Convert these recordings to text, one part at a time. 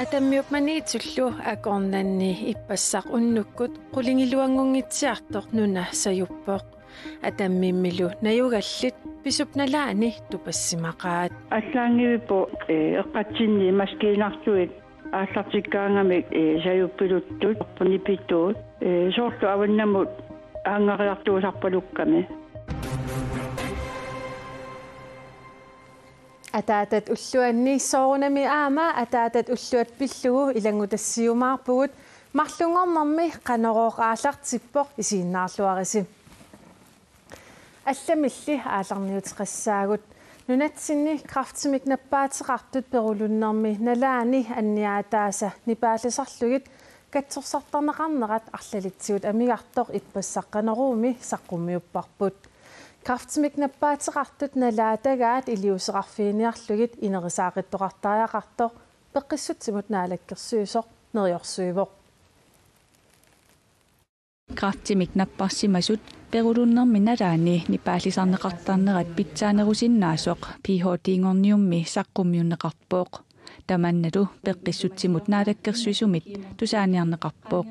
Атаммиуп маниитсуллу акорнанни иппассақ уннуккут qulingilluangungitsiartoq nuna sajuppoq атаммиммилу наюгаллит писупналаани тупассимақаат аллаангивиппу эққатсинни маскиинартуит ааллартиккаангамик саюппилуттут пунипитуут соорлу аваннамут аангариартуусарпалукками атаатат уллуанни соорунами аама атаатат уллуат пиллугу илангутассиумаарпугут марлунгорнэрми канорооqaалартиппоq isiinnaarluarisi алламилли ааларниутеқассаагут нунатсинни крафтимик наппаатеқартут перулуннэрми налаани анниаатааса нипааллисарлугит катсорсартарнеқарнерат арлалитсигут амигартоқ иппассаққанеруми саққуммиуппарпут крафтимик наппаатеқартут налаатагаат илиусеқарфииниарлугит инерисаақиттоқартариақартоқ пеққиссутсимут наалаккерсуисоқ нериорсуивоқ крафтимик наппарсимасут перулуннэрми налаани нипааллисарнеқартарнерат питсаанерусиннаасоқ PhD-ngorniummi саққуммиуннеқарпооқ таманналу пеққиссутсимут наалаккерсуисумит тусааниарнеқарпооқ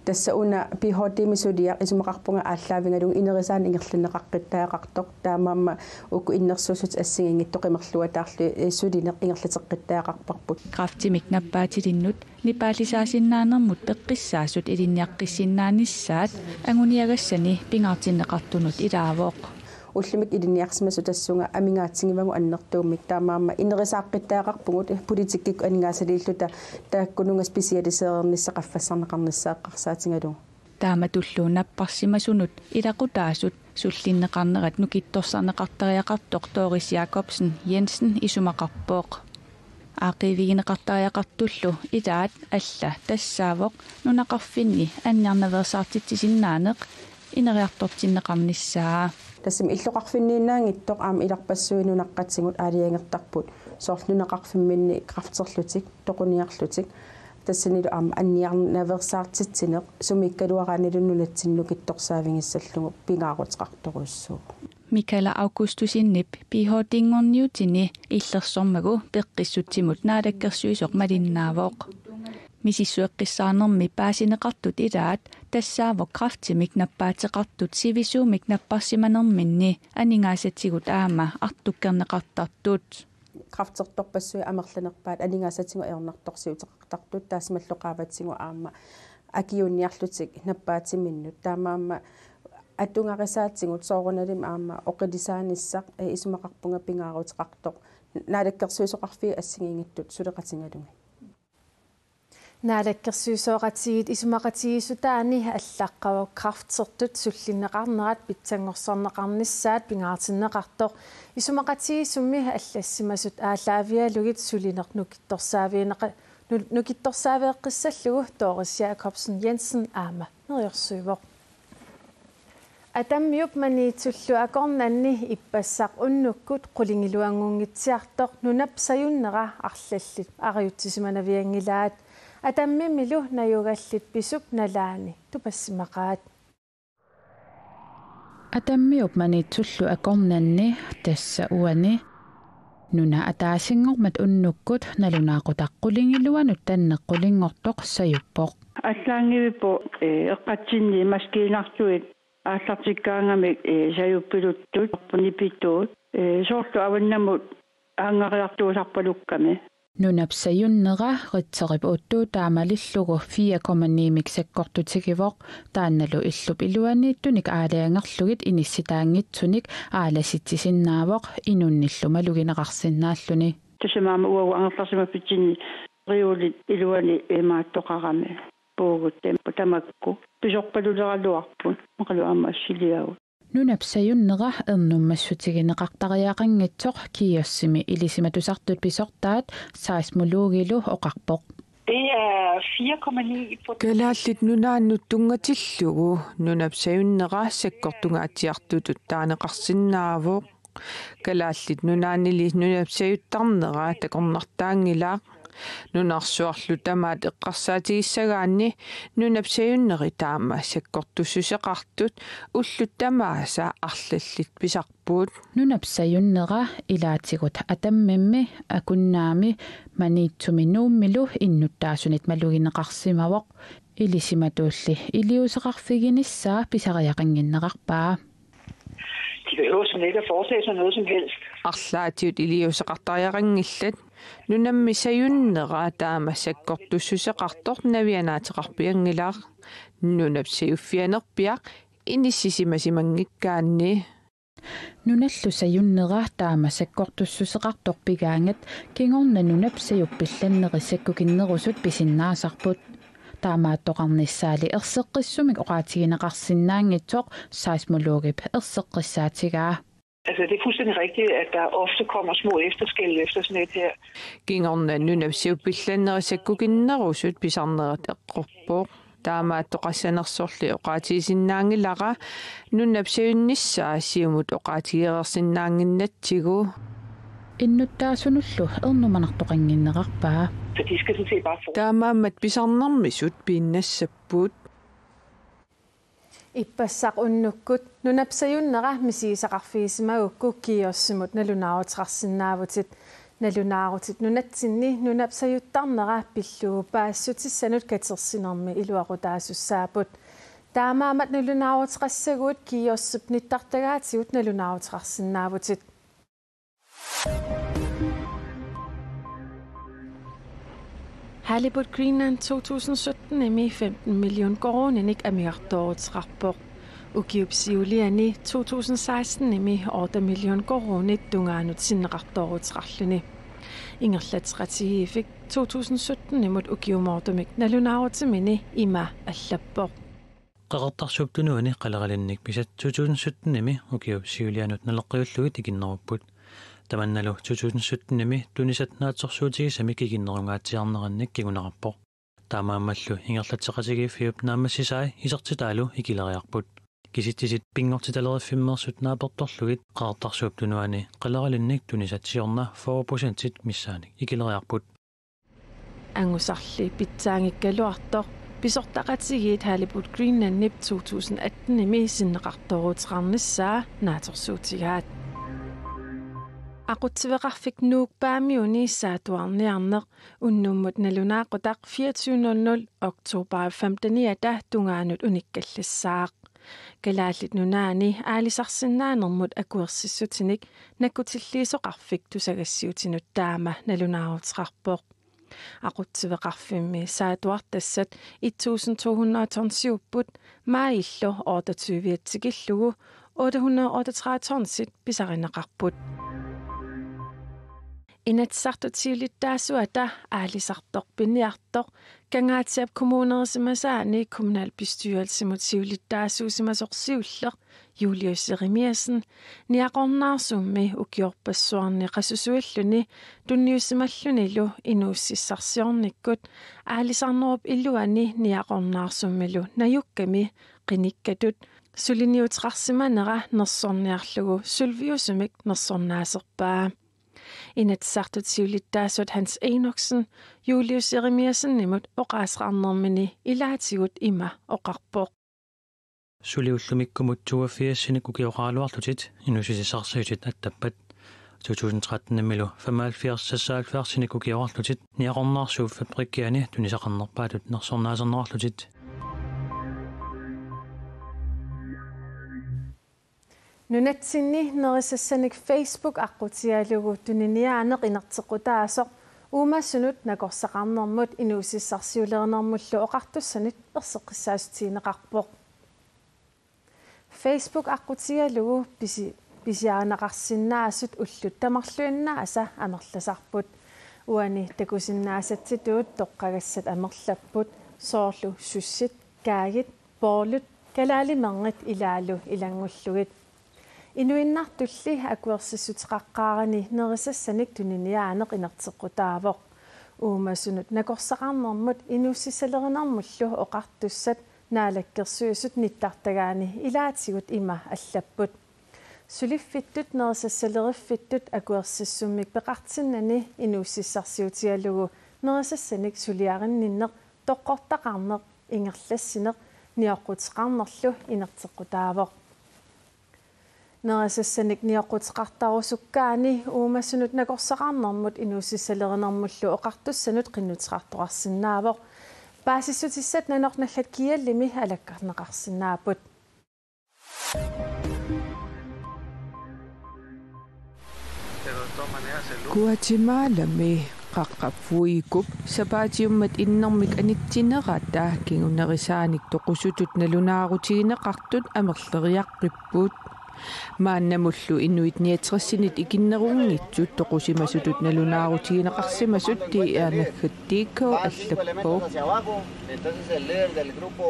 тассауна PhD-мисулиақ исумақарпунга ааллаавингалуг инерисаан ингерлиннеқаққиттаақартоқ таамаама уку иннерсуусут ассигингиттоқимерлуатаарлу сулинеқ ингерлитеққиттаақарпарпут крафтимик наппаатилиннут нипаалисаасиннаанермут пеққиссаасут илинниаққиссиннааниссаат агуниагассани пингаартиннеқартунут илаавооқ уллимик илинниарсимасу тассунга амингаатсигивагу аннертууммик таамаама инерисааққиттаақарпугут политиккик анингаасалииллута тааккунунга спесиалисеернissaақарсарнеқарнissaаққарсаатингалу тааматуллуу наппарсимасунут илақутаасут суллиннеқарнерат нукитторсарнеқартариақартоқ Торис Якобсен Jensen исумақарпооқ аақивигинеқартариақартуллу илаат алла тассаавоқ нунақарфинни анниарнаверсаартитсиннаанеқ инериартортиннеқарниссаа тассим иллоқарфиннииннаангиттоқ аама иларпассуинунаққатсигут аалиангертарпут соорлунеқарфимминни крафтерлутик тоқуниарлутик тассанилу аама анниарнаверсаартитсинеқ сумиккалуараанилуннулатсинну китторсаавингиссаллугу пингаарутеқарторуссуу Mikaela Augustusinip PhD-ngorniutini иллерсормагу пеққиссутсимут наалаккерсуисоқ малиннаавооқ мисиссуэққиссаарнерми паасинеқартут илаат тассаавоқ крафтимик наппаатеқартут сивисуумик наппарсиманерминни анингаасатсигут аама артуккернеқартартут крафтерторпассуи амерланерпаат анингаасатсигу ернарторсиутеқартартут таасмаллоқааватсигу аама акиунниарлутик наппаатиминнут таамаама атунгарисаатсигут сооруналим аама оқилисааниссақ исумақарпунга пингаарутеқартоқ наалаккерсуисоқарфи ассигингиттут сулеқатингалуги наалаккерсуисооқатигит исумақатигисутаани аллаққава крафтсертут суллиннеқарнерат питсангорсарнеқарниссаат пингаартиннеқартоқ исумақатигисумми аллассимасут аалаавиалугит сулинеқ нукитторсаавеэққиссаллугу Торис Якобсен Jensen аама нериорсуивоқ атаммиуп маниитсуллу акорнанни иппассақ уннуккут qulingilluangungitsiartoq nunap sajunнера арлаллит ариутсисиманавиангилаат атаммиммилу наюгаллит писуп налаани тупассимақаат атаммиуп маниитсуллу акорнанни тасса уани нуна атаасингормат уннуккут налунаақутаққулингилуанут таннеққулингортоқ саюппоқ аллаангивиппу эққатсинни маскиинартуит ааллартиккаангамик саюппилуттут пунипитуут соорлу аваннамут аангариартуусарпалукками нунапсаюннера ритсерип уттуу таамалиллугу 4,9 саккортутигивоқ таанналу иллуп илуанииттуник аалаангерлугит инисситаангитсуник ааласитсисиннаавоқ инунниллума лугинеқарсиннааллуни тусимаама уагу ангерларсима питсини риулит илуани эмааттоқарами пуугут тамакку писорпалулералуарпут мақалу аамаассилиагу нунапсаюннера эрнуммассутигинеқартариақангитсоқ киоссими илисиматусартут писортаат саисмулуугилу оқарпоқ Det er 4,9. Kalaallit nunaannut tungatillugu nunapsayunnera sakkortungaatiartutut taaneqarsinnaavuq kalaallit nunaannili nunapsayuttarnera takornartaangilaa Nunarsuarlu tamaat eqqarsaatigisagaanni nunapsajunneri taama sakkortussuseqartut ullut tamaasa arlallit pisarpuut nunapsajunnera ilaatigut atammimmi akunnaami maniitsumi nuummilu innuttaasunit malugineqarsimavoq ilisimatuulli iliuseqarfiginissaa pisariaqanginneqarpaa. De behøver som ikke at foretage sig noget som helst. Arlaatiut iliuseqartariaqangillat nunammisajunneraa taama sakkortussuseqartor navianaateqarpiangilaaq nunapsajuffianerpiaq inissisimasimangikkaanni nunallusajunneraa taama sakkortussuseqartorpigaangat kingorna nunapsajuppillanerisakkukinnerusut pisinnaasarput taamaattoqarnissaali erseqqissumik oqaatigineqarsinnaangitsoq seismologip erseqqissaatigaa. Altså, det er fuldstændig rigtigt, at der ofte kommer små efterskælv efter sådan et her. Kingorna nunapsajuppillanerisakkukinnerusut pisarnerat eqqorpoq taamaattoqassanersorli oqaatigisinnaangilaqa nunapsajunnissaa siumut oqaatigilersinnaanginnatsigu innuttaasunullu ernumanartoqanginneqarpaa. Så de skal sådan set bare få. taamaammat pisarnermisut piinnassappuut ippassaq unnukkut nunapsajunneqa misiisaqarfiisimaukku kiossimut nalunaarutrarsinnaavutit nalunaarutit nunatsinni nunapsajuttarnera pillugu paassutissanut katersinermi iluaqutaasussaaput taamaamat nalunaarutrassaguut kiossup nittartagaatigut nalunaarutrarsinnaavutit. Halibut Greenland 2017 emi 15 million koronenik amiartorutsrarpoq. Ukiupsiuliani 2016 emi 8 million koronit tungaanut sinneqartorutsrarluni. Ingerlatsratigiifik 2017 imut ukiumortumik nalunaarutimini ima allappoq. Qaqartarsuuptunuani qalaqalinnik pisat 2017 emi ukiupsiulianut naleqqiullugit ikinnerupput. Tamannalu 2017 emi tunisatnaatsorsuutigisami kikinnerungaatiarnerannik kigunaqarpoq. Taamaammallu ingerlatseqatigiiffiup naamassisai isertitaalu ikileriarput. Kisittisit pingortitaleriffimersut naapertorlugit qaqartarsuuptunuani qalaqalinnik tunisatsiorna 4% missaanik ikileriarput. Angusarli pitsaangikkaluartoq pisortaqatigiit Halibut Greenlandnip 2018 emi sinneqartorutsrarnissaa naatorsuutigaat. Aqutsiveqarfik nuukpaamiuni saatuarniarneq unnummut nalunaaqutaq 24:00 oktober 15 tungaanut unikkallissaaq. Kalaallit nunaani aalisarsinnaanermut akuersissutinik nakkutilliisoqarfik tusagassiutinut taama nalunaarutrarpoq. Aqutsiveqarfimmi saatuartassat 1200 tonsiupput maayillu 28-tikillugu 838 tonsit pisarineqarput. Inatsartutiulittaasuata aalisartoq piniartoq kangaatiap kommunerisimasaani kommunalbestyrelsemutiulittaasuusimasorsiulleq Julius Jeremiasen niaqornaarsummi ukiorpassuarni qasusuilluni tunniusimallunilu inuussissarsiornikkut aalisarnerup illuani niaqornaarsummilu najukkami qinikkatut suliniutrarsimanera nersorniarlugu sulviusumik nersornaaserpaa. Inatsartutiulittaasut Hans Enoksen Julius Jeremiasen nimut oqaasraarnermini ilaatigut ima oqarpoq. Suliullumikkumut 82 ukioqaaluarlutit inusisisarsiutit attappat 2013 milu 75 ukioqarlutit niaqornaarsuuf fabrikkiani tunisaqarnerpaatut nersornaasernerarlutit. Nunatsinni nerisassanik Facebook aqutialugu tuniniaaneq inertequtaasoq uumassunut nakorsaqarnermut inuusissarsiulernermullu oqartussanit erseqqissaasutiineqarpoq. Facebook aqutialugu pisiaanaqarsinnaasut ullut tamarluinnaasa amerlasarput uani takusinnaasatsituut toqqagassat amerlapput soorlu sussit kaagit poorlut kalaalimerngit ilaalu ilangullugit. Inuinnartulli akuersissutiqaqqaarani nerisassanik tuniniaaneq inertequtaavoq uumassunut nakorsaqarnermut inuussissalerinermullu oqartussat naalakkersuusut nittartagaani ilaatigut ima allapput suliffittut nerisassalerifittut akuersissummik peqartinnani inuussissarsiutialugu nerisassanik suliarinninneq toqqortaqarneq ingerlassineq nioqqutеқарнерлу инертеққутаавоқ nerisassanik nioqqutеқартарусуккаани уумассунут накорсақарнэрмут инуссиссалеринэрмуллу оқартуссанут қиннутеқартуарсинаавоқ паасиссутиссат нанорналлат киаллими алаккарнеқарсинаапут Guatemala qaqqappuigup sapaatiummat innermik anittinerata kingunerisaanik toqusutut nalunaarutigинеқартут амерлериаққиппут мааннамуллу инуитниатерсинит икиннерунгитсут тоқусимасутут налунаарутигинеқарсимасут тиаанаггаттиикко аллаппоо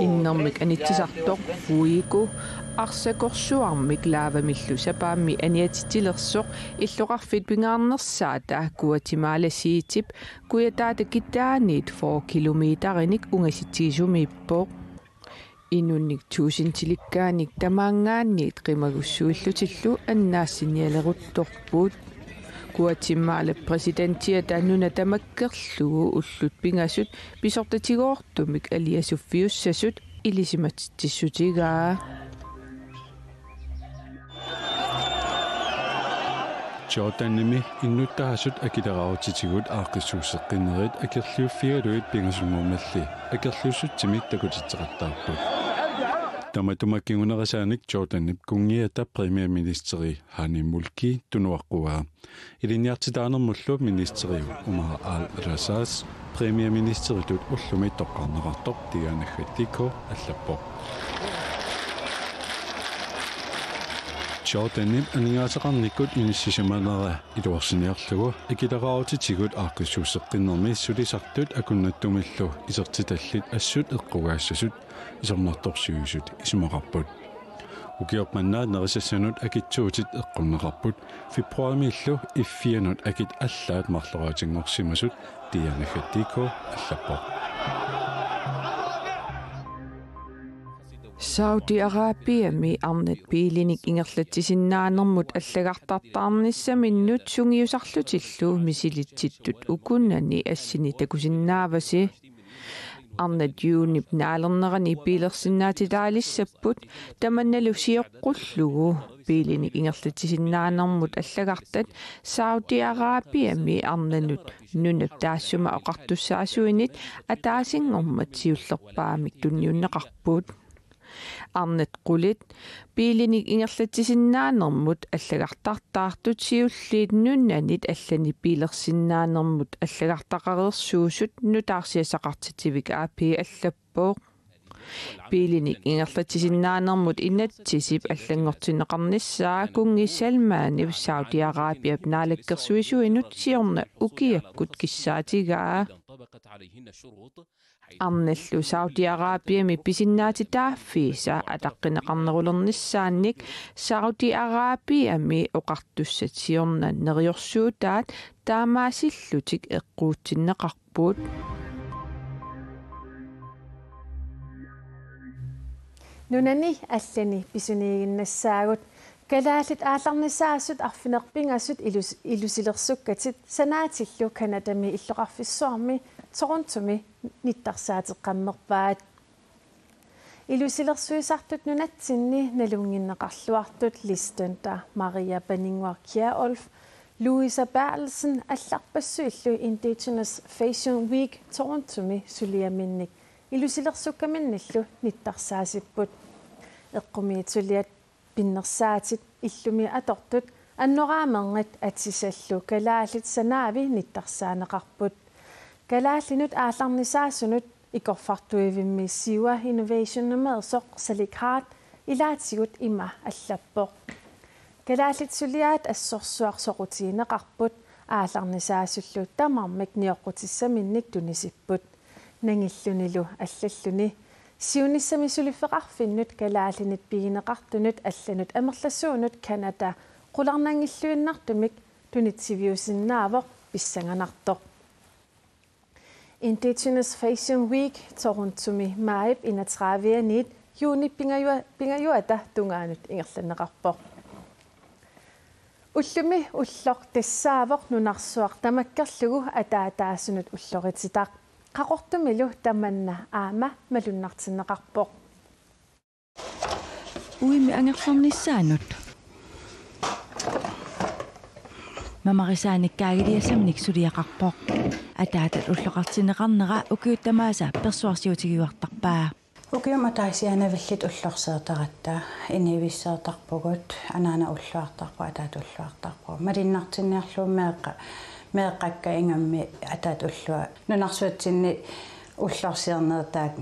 иннэрмик анитсисартоқ фуику арсакорсуармик лаавамиллу сапаамми аниатитилерсоқ иллоқарфит пингаарнерсаата Гуатемала сиитип куятаата китааниит 4 километериник унгаситсигисумииппоо инунник туусинтиликкааник тамаангаанниит қимагуссуиллутиллу аннаассиниалерутторпуут Гуатемала президентиата нуна тамаккерлугу уллут пингасут писортатигоортумик алиасуффиуссасут илисиматиссутигаа Jordanimi innuttaasut akilerautitigut aaqissuusseqqinnerit akerliuffigaluit pingasummuumalli akerliussutsimit takutitseqartaarput tamatumakkingunerisaanik Jordanip kungiata premierministeri Hani Mulki tunuaqquaa iliniartitaanermullu ministeriu Umar al-Rassas premierministeritut ullumit toqqarneqartoq tigaanaggattikko allappoq Jordanip aningaasaqarnikkut inissisamanera iluarsiniarlugu akilerautitigut aaqissuusseqqinnermi sulisartut akunnattumillu isertitallit assut eqqugaassasut isornertorsuusut isumaqarput ukiormannaat nerisassanut akitsuutit eqqunneqarput februarimiillu iffianut akit allaat marloraatingorsimasut tianaggattikko allappoq Saudi-Arabiami arnat piilinik ingerlatsisinnaanермут аллагартартаарнissamиnnut sungiusarlutillu misilittittut ukunnani assini takusinnaavasi arnat juunip naalernerani piilersinnaatitaalissapput tamannalu siоққуллугу piilinik ingerlatsisinnaanермут аллагартат Saudi-Arabiami arnanut nunap taassuma oqartussaasuinit ataasiнгормат siullerpaamik tunniunneqarpuut arnat qulit piilinik ingerlatsisinnaanермут аллагартартаартут сиуллиит нуннанит аллани пилерсиннаанермут аллагартақарерсуусут нутаарсиасақартитивик аапи аллаппоо piilinik ingerlatsisinnaanермут инатсисип аллангортинеқарниссаа кунги Салмаанив Сауди-Арабиап наалаккерсуисуинут сиорна укиаккут киссаатигаа арналлу Saudi-Arabiami pisinnaatitaaффииса атаққинеқарнерулернissaanник Saudi-Arabiami оқартуссат сиорна нериорсуутаат таамаасиллутик эққуутсиннеқарпуут нунани аллани писунигиннассаагут калаалит аалларнissaасут арфинерпингасут илусилерсуккатит санаатиллу канадами иллоқарфиссуарми Torontomi nittarsaateqqammerpaat ilusilersuisartut nunatsinni nalunginneqarluartut Listonta Maria Benningwar-Kjærolf Louisa Bertelsen allarpassuillu Indigenous Fashion Week Torontomi suliaminnik ilusilersukkaminillu nittarsaasipput eqqumiituliat pinnersaatit illumi atortut annoraamengat atsisallu kalaalit sanaavi nittarsaanеqarput kalaallinut aallarnisaasunut ikorfartuivimmi siwa innovation numersoq salikhaat ilaatigut ima allappoq kalaallit suliaat assorsuarsoqutiineqarput aallarnisaasullu tamarmik nioqqutissaminnik tunisipput nangillunilu allalluni siunissami sulifeqarfinnut kalaallinit pigineqartunut allanut amerlassuunut Kanada qularnangilluinnartumik tunitsiviusinnaavoq pissanganartoq Indigenous Fashion Week Torontomi maip 31 juni pingajuata tungaanut ingerlanneqarpoq Ullumi ullor tissaavoq nunarsuaq tamakkerlugu ataataasunut ullorititaa qaqortumilu tamanna aama malunnartinneqarpoq. Uimi angerlornissaanut. Mamarisaanikkaagidiassamnik suliaqarpoq. Ataatat ulloqartineqarnera ukiuttamaasa persuarsiutigiuartarpaa. Ukiuma taisianavillit ullorseertarattaa inivisseertarpugut anaana ulluartarpu ataat ulluartarpu malinnartinniarluu meeqqakka ingammi ataat ullua nunarsuatsinni ullorsiarnertaak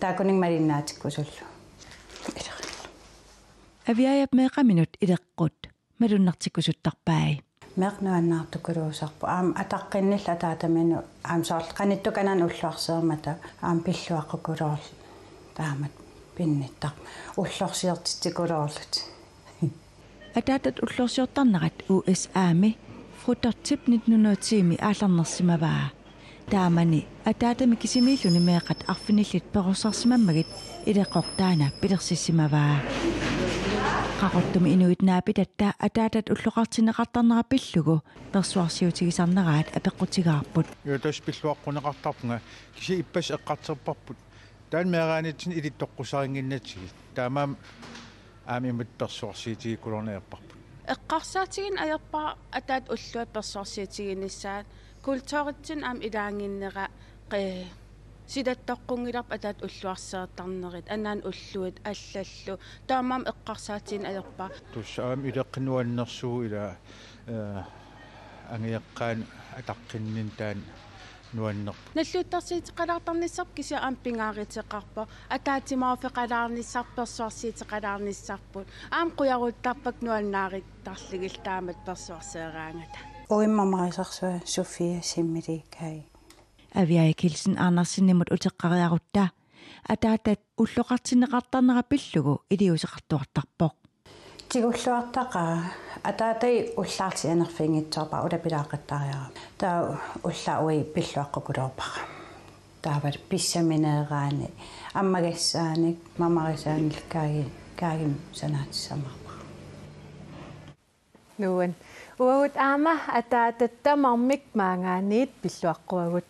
taakuning malinnaatikkusullu Aviajap meeqaminut ileqqut malunnartikkusuttarpai meeqnuannaartukuluusarpu ataqqinnill ataataminu soorqanittukanan ulluarseermata pilluaqqukuloorl taamat pinnittaq ullorsiortitikuloorlut Ataatat ullorsiortarnerat USA-mi frutortip 1900 aallarnersimavaa taamani ataatami kisimilluni meeqat arfinillit perossarsimammagit ileqqortaana pilersissimavaa qaqortumi inuitnaapitatta ataatat ulloqartineqartarnerapillugu persuarsiutigisarneraat apeqqutigaarput yotas pilluaqquneqartarpunga kisi ippas eqqarterparput taan meeraanitsin ilittoqqusarinnginnatigi taamaam aamimut persuarsiitigikulorneerparput eqqarsaatigiin ajerpaa ataat ulluat persuarsiitiginissaat kultooritsin aam ilaanginnera sidattoqqungilarp ataat ulluarseertarnerit anaan ulluit allallu taamaam eqqarsaatiin ajerpaa tussaam ileqqinuannersugu ila angiaqqaan ataqqinnin taan nuannerpu nalluuttarsiitiqalaartarnissarp kisia aam pingaariteqarpa ataatimaufeqalaarnissarp persuarsiitiqalaarnissarput aam quyaruuttarpak nuannaarittarligil taamat persuarseeraangata uimmamarisarsuа Sofia Simmilikai Aviajikilsin Arnersinnimut uteqqariaruttaa ataatat ulloqartineqartarnerapillugu iliuseqartuartarpoq Tigulluartaqaa ataatai ullaartianerfingitsorpa ulapilaaqattariara taa ullaui pilluaqqukuluorpaqa taavat pissamineeraani ammagassaani mamarisaanilkaagi kaagim sanaatissamaarpaqa nuan uagut aama ataatattamarmik maangaaniit pilluaqquagut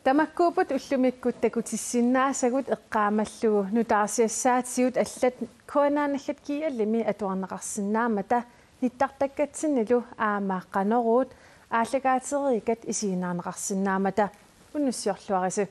tamakkuuput ullumikkut takutissinnaasagut eqqaamallugu nutaarsiassaatsigut allat kuanaanallat kiallimi atuarneqarsinnaamata nittartakkatsinnulu aama qaneruut aallakaateriikat isiinaarneqarsinnaamata unnussiorluarisu